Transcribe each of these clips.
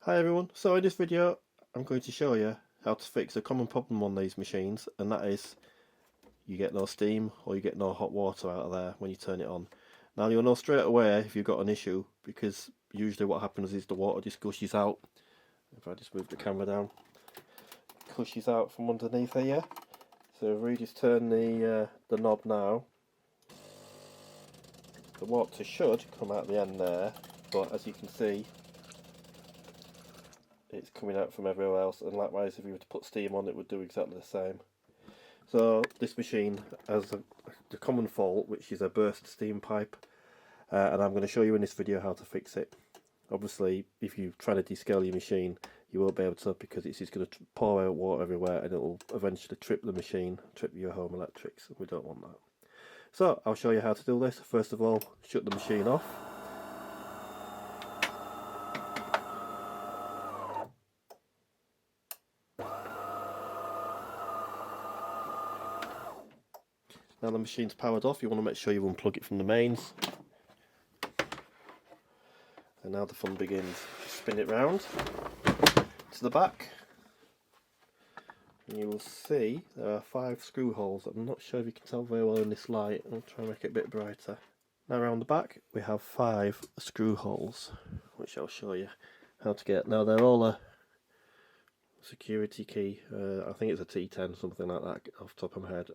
Hi everyone, so in this video I'm going to show you how to fix a common problem on these machines, and that is you get no steam or you get no hot water out of there when you turn it on. Now you'll know straight away if you've got an issue, because usually what happens is the water just gushes out. If I just move the camera down, it gushes out from underneath here. So if we just turn the knob now, the water should come out the end there, but as you can see it's coming out from everywhere else, and likewise if you were to put steam on it would do exactly the same. So this machine has the common fault, which is a burst steam pipe, and I'm going to show you in this video how to fix it. Obviously if you try to descale your machine you won't be able to, because it's just going to pour out water everywhere and it will eventually trip the machine, trip your home electrics, and we don't want that. So I'll show you how to do this. First of all, shut the machine off. Now the machine's powered off, you want to make sure you unplug it from the mains. And now the fun begins. Spin it round to the back, and you will see there are 5 screw holes. I'm not sure if you can tell very well in this light. I'll try and make it a bit brighter. Now around the back we have 5 screw holes, which I'll show you how to get. Now they're all a security key. I think it's a T10, something like that off the top of my head.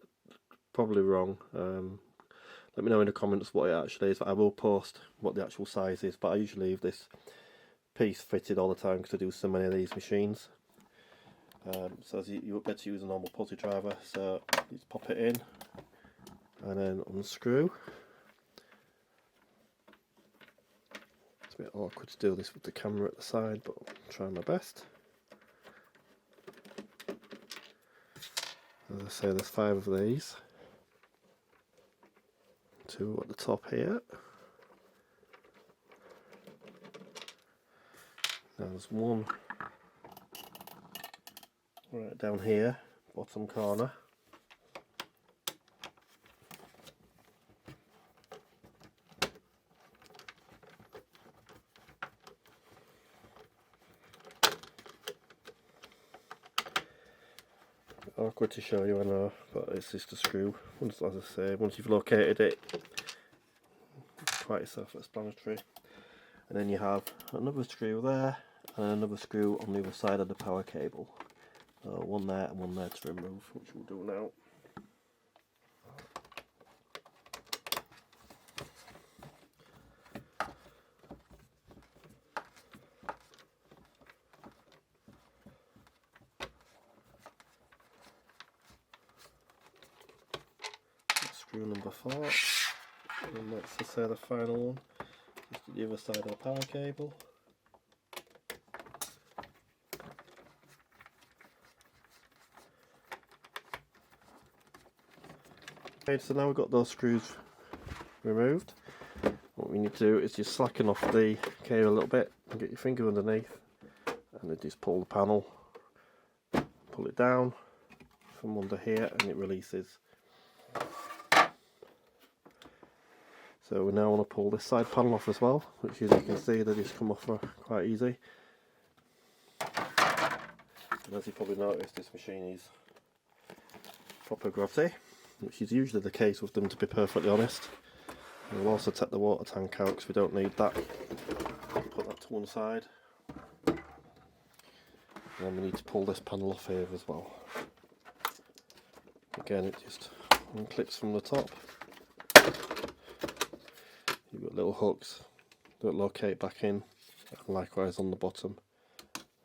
Probably wrong. Let me know in the comments what it actually is. I will post what the actual size is, but I usually leave this piece fitted all the time because I do so many of these machines. So as you better use a normal putty driver, so you just pop it in and then unscrew. It's a bit awkward to do this with the camera at the side, but I'll try my best. As I say, there's 5 of these. 2 at the top here. Now there's 1 right down here, bottom corner. Awkward to show you, I know, but it's just a screw. As I say, once you've located it, it's quite self-explanatory. And then you have another screw there, and another screw on the other side of the power cable. One there and one there to remove, which we'll do now. Screw number 4, and that's the final one, just to the other side of the power cable. Okay, so now we've got those screws removed. What we need to do is just slacken off the cable a little bit and get your finger underneath, and then just pull the panel, pull it down from under here, and it releases. So we now want to pull this side panel off as well, which as you can see they just come off quite easy. And as you probably noticed, this machine is proper grotty, which is usually the case with them, to be perfectly honest. And we'll also take the water tank out because we don't need that. Put that to one side. And then we need to pull this panel off here as well. Again, it just unclips from the top. You've got little hooks that locate back in, and likewise on the bottom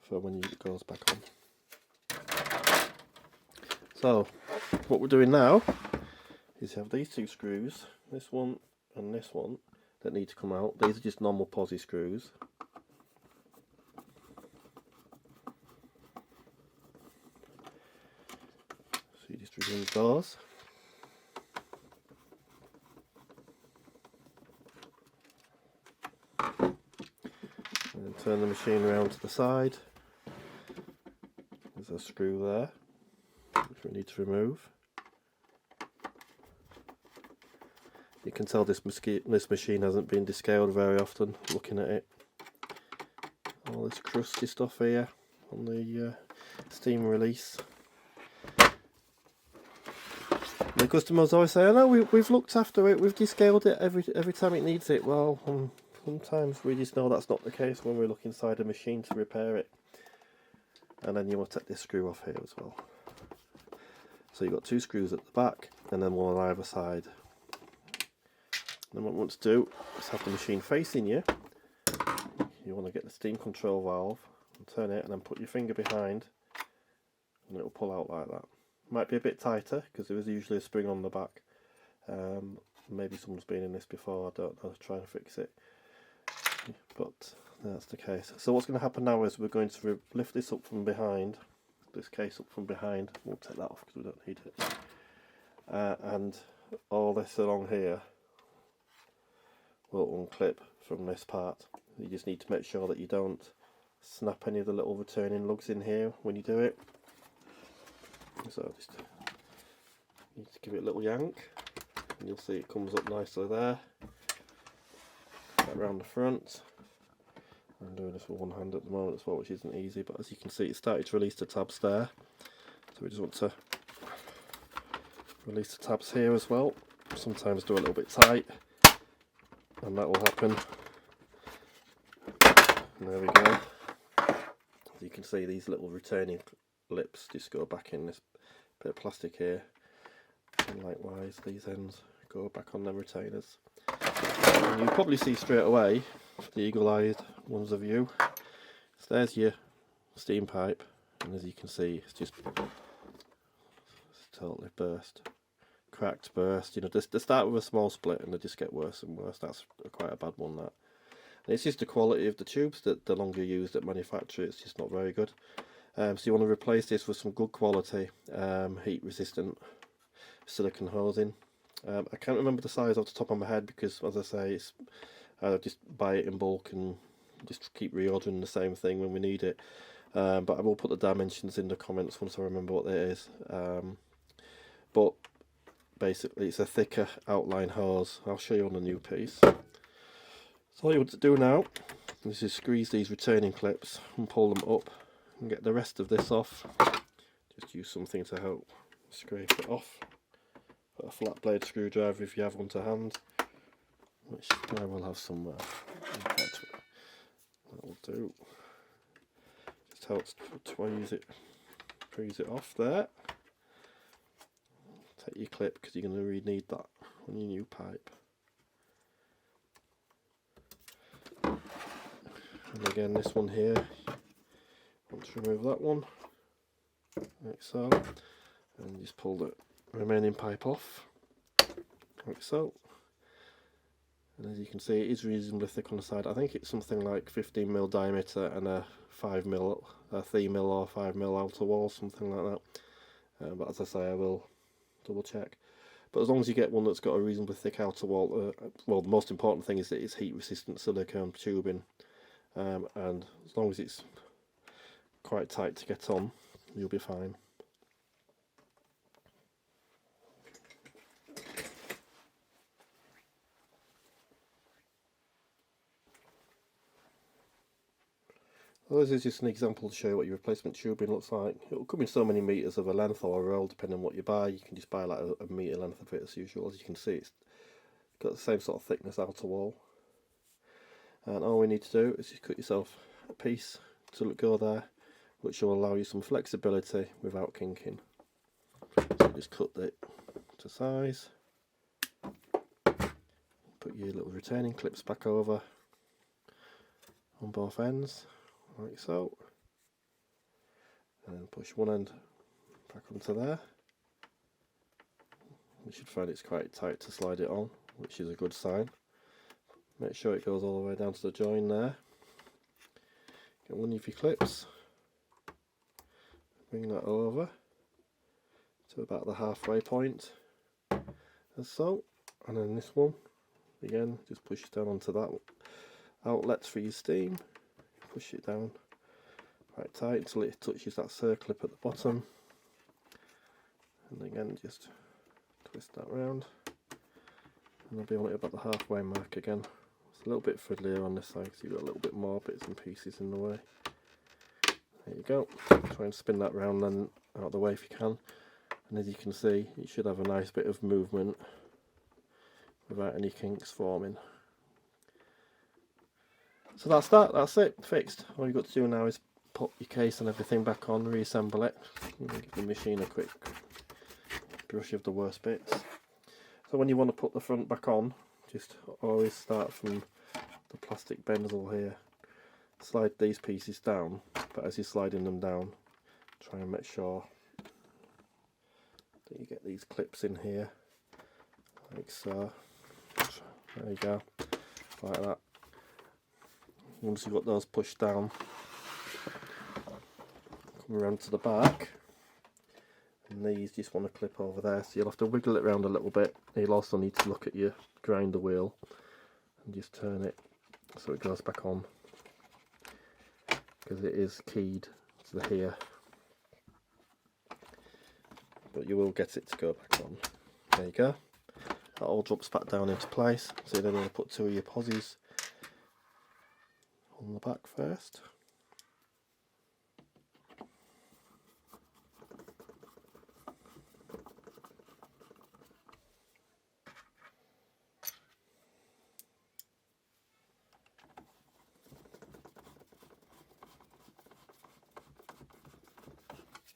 for when it goes back on. So what we're doing now is have these 2 screws, this one and this one, that need to come out. These are just normal posi screws. So you just remove those. And then turn the machine around to the side. There's a screw there, which we need to remove. You can tell this machine hasn't been descaled very often, looking at it. All all this crusty stuff here on the steam release. The customers always say, "Oh no, we've looked after it, we've descaled it every time it needs it." Well, sometimes we just know that's not the case when we look inside a machine to repair it. And then you want to take this screw off here as well. So you've got 2 screws at the back and then one on either side. Then what you want to do is have the machine facing you. You want to get the steam control valve and turn it, and then put your finger behind, and it will pull out like that. Might be a bit tighter because there is usually a spring on the back. Maybe someone's been in this before, I don't know, trying to fix it. But that's the case. So what's going to happen now is we're going to lift this up from behind, this case up from behind. We'll take that off because we don't need it. And all this along here will unclip from this part. You just need to make sure that you don't snap any of the little returning lugs in here when you do it. So just need to give it a little yank, and you'll see it comes up nicely there. Right around the front. I'm doing this with one hand at the moment as well, which isn't easy, but as you can see, it started to release the tabs there. So we just want to release the tabs here as well. Sometimes do a little bit tight, and that will happen. And there we go. As you can see, these little retaining lips just go back in this bit of plastic here, and likewise these ends go back on them retainers. And you'll probably see straight away, for the eagle-eyed ones of you, so there's your steam pipe, and as you can see, it's totally burst, cracked, burst. You know, they start with a small split and they just get worse and worse. That's quite a bad one, that. And it's just the quality of the tubes that Delonghi used at manufacture. It's just not very good. So you want to replace this with some good quality, heat-resistant silicone hosing. I can't remember the size off the top of my head because, as I say, I just buy it in bulk and just keep reordering the same thing when we need it. But I will put the dimensions in the comments once I remember what it is. But basically, it's a thicker outline hose. I'll show you on the new piece. So all you want to do now is just squeeze these retaining clips and pull them up and get the rest of this off. Just use something to help scrape it off. Put a flat blade screwdriver if you have one to hand, which I will have somewhere. That will do. Just helps to freeze it off there. Take your clip because you're going to really need that on your new pipe. And again, this one here, want to remove that one, like so, and just pull the remaining pipe off, like so. And as you can see, it is reasonably thick on the side. I think it's something like 15mm diameter and a 3mm or 5mm outer wall, something like that. But as I say, I will double check. But as long as you get one that's got a reasonably thick outer wall, well, the most important thing is that it's heat resistant silicone tubing. And as long as it's quite tight to get on, you'll be fine. Well, this is just an example to show you what your replacement tubing looks like. It will come in so many metres of a length or a roll depending on what you buy. You can just buy like a metre length of it as usual. As you can see, it's got the same sort of thickness outer wall. And all we need to do is just cut yourself a piece to go there, which will allow you some flexibility without kinking. So just cut it to size, put your little retaining clips back over on both ends, like so, and then push one end back onto there. You should find it's quite tight to slide it on, which is a good sign. Make sure it goes all the way down to the join there. Get one of your clips, bring that over to about the halfway point, as so, and then this one, again, just push it down onto that outlet for your steam, push it down quite tight until it touches that circlip at the bottom, and again just twist that round, and I'll be on it about the halfway mark again. a little bit fiddlier on this side because you've got a little bit more bits and pieces in the way. There you go. Try and spin that round then out of the way if you can. And as you can see, it should have a nice bit of movement without any kinks forming. So that's it, fixed. All you've got to do now is put your case and everything back on, reassemble it, and give the machine a quick brush of the worst bits. So when you want to put the front back on, just always start from the plastic benzil here. Slide these pieces down, but as you're sliding them down, try and make sure that you get these clips in here, like so. There you go, like that. Once you've got those pushed down, come around to the back, and these just want to clip over there, so you'll have to wiggle it around a little bit. You'll also need to look at your grinder wheel and just turn it so it goes back on, because it is keyed to the here, but you will get it to go back on. There you go. That all drops back down into place. So then you're going to put two of your posies on the back first.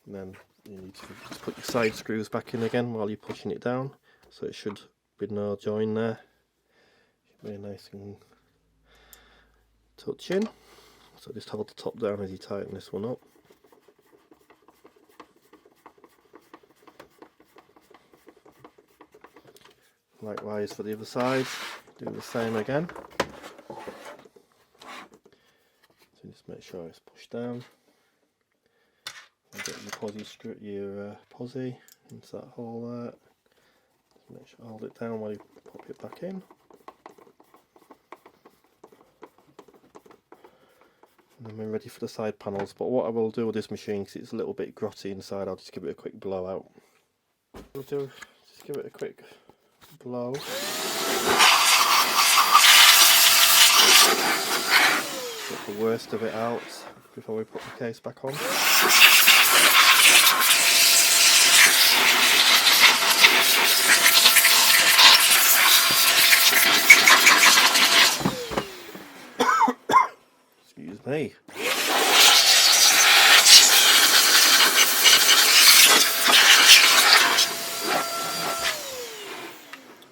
And then you need to just put your side screws back in again while you're pushing it down, so it should be no join there. Should be nice and touching. So just hold the top down as you tighten this one up. Likewise for the other side, do the same again. So just make sure it's pushed down. And get your posi into that hole there. Just make sure hold it down while you pop it back in. And then we're ready for the side panels. But what I will do with this machine, because it's a little bit grotty inside, I'll just give it a quick blowout. Just give it a quick blow. Get the worst of it out before we put the case back on. Excuse me.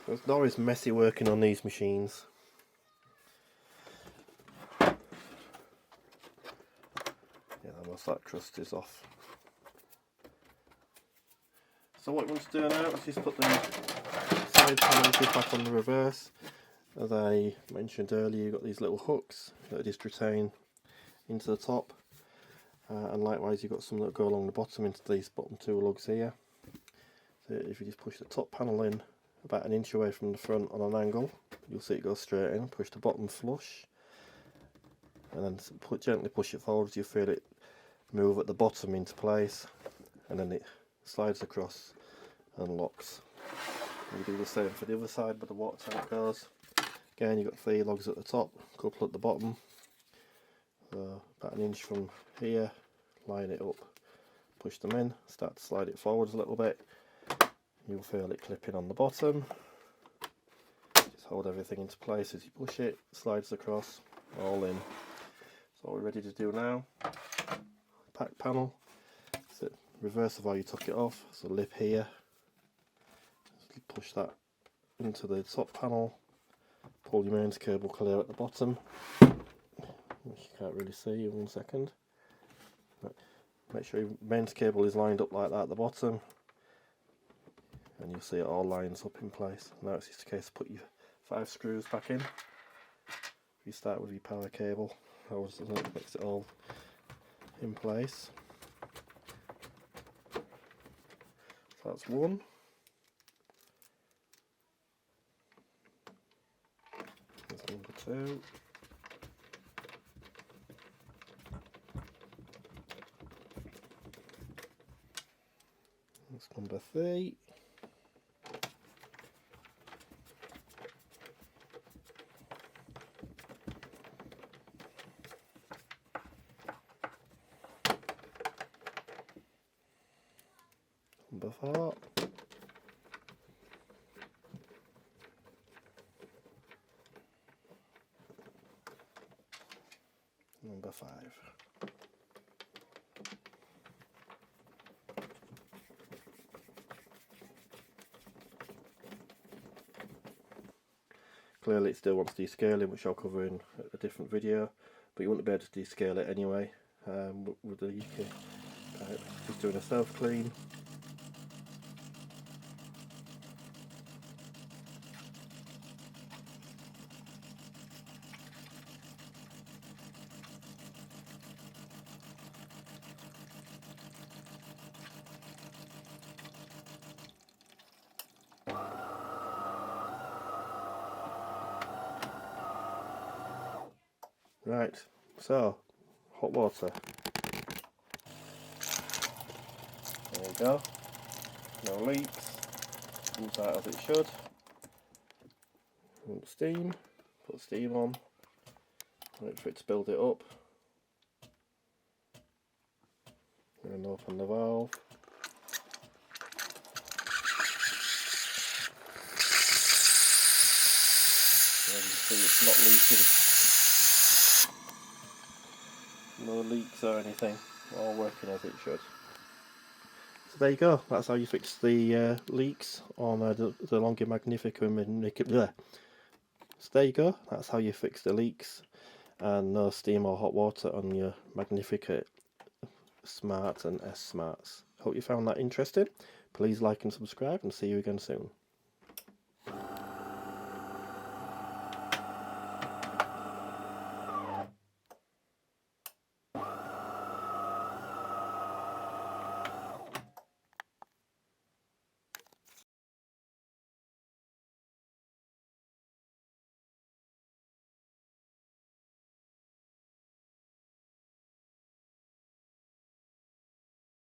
It's always messy working on these machines. Yeah, most of that crust is off. So what you want to do now is just put the side panels back on the reverse. As I mentioned earlier, you've got these little hooks that just retain into the top, and likewise you've got some that go along the bottom into these bottom two lugs here. So if you just push the top panel in about an inch away from the front on an angle, you'll see it go straight in. Push the bottom flush, and then gently push it forwards. You feel it move at the bottom into place, and then it slides across and locks. And you do the same for the other side where the water tank goes. Again, you've got 3 lugs at the top, a couple at the bottom. So about an inch from here, line it up, push them in, start to slide it forwards a little bit. You'll feel it clipping on the bottom. Just hold everything into place as you push it, slides across, all in. So what we're ready to do now, pack panel, so reverse of how you took it off, so lip here, just push that into the top panel, pull your mains cable clear at the bottom, which you can't really see in 1 second. Make sure your mains cable is lined up like that at the bottom, and you'll see it all lines up in place. Now it's just a case to put your 5 screws back in. You start with your power cable, that makes it all in place. So that's 1. That's number 2. That's number 3. Number 4. Number 5. Clearly it still wants descaling, which I'll cover in a different video, but you wouldn't be able to descale it anyway with the Ecam. Just doing a self clean. Right, so hot water. There you go. No leaks. Comes out as it should. Steam. Put steam on. Wait for it to build it up. And open the valve. And you see it's not leaking. No leaks or anything, all working as it should. So there you go, that's how you fix the leaks on the Delonghi Magnifica and there. So there you go, that's how you fix the leaks and no steam or hot water on your Magnifica Smarts and S Smarts. Hope you found that interesting. Please like and subscribe and see you again soon.